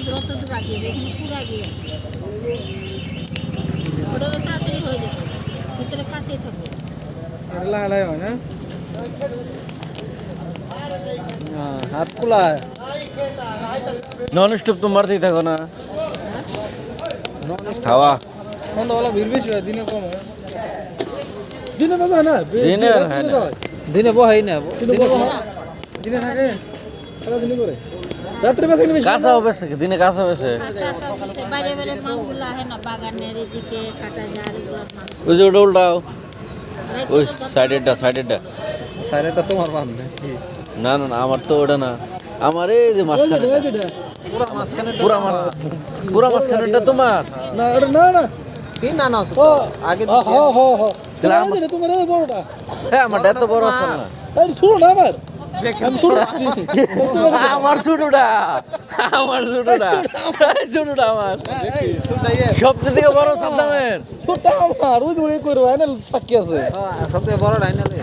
যতদূর আগে এখানে পুরো আগে আছে ওটা তো তাড়াতাড়ি হয়ে যাবে ভিতরে কাছেই থাকবে লাগাই হয় না হাত খোলা নন স্টপ তো মারতেই থাকো না খাওয়া সন্ধ্যাবেলা ভিড় বেশি হয় দিনে কম হয় দিনে পাবে না দিনে আর হয় না। দিনে বহাই না না দিনে থাকে সারা দিনে করে রাত্রে পাখি বেশি কাঁচা হবে দিনে কাঁচা হবে কাঁচা কাঁচা বাইরে বাইরে মালগুলো আহে না বাগানের এদিকে কাটা যায় এগুলো মাল ওই যে ওটা উল্টাও ওই সাইডেরটা সাইরেটা তোমার বান না না না আমার তো ওটা না আমার এই যে মাঝখানে পুরা মাঝখানে পুরা মাঝখানেটা তোমার না এটা না না কি না না আগে দিছি তাহলে আমার তোমার এই বড়টা হ্যাঁ আমার এত বড় আছে না এই শুনো না আমার আমি শুনো আমার ছোটটা আমার সবচেয়ে থেকে বড় সাদ্দামের ছোটটা আমার ওই যে করবো না সাক্ষী আছে সবথেকে বড় ডাইনালে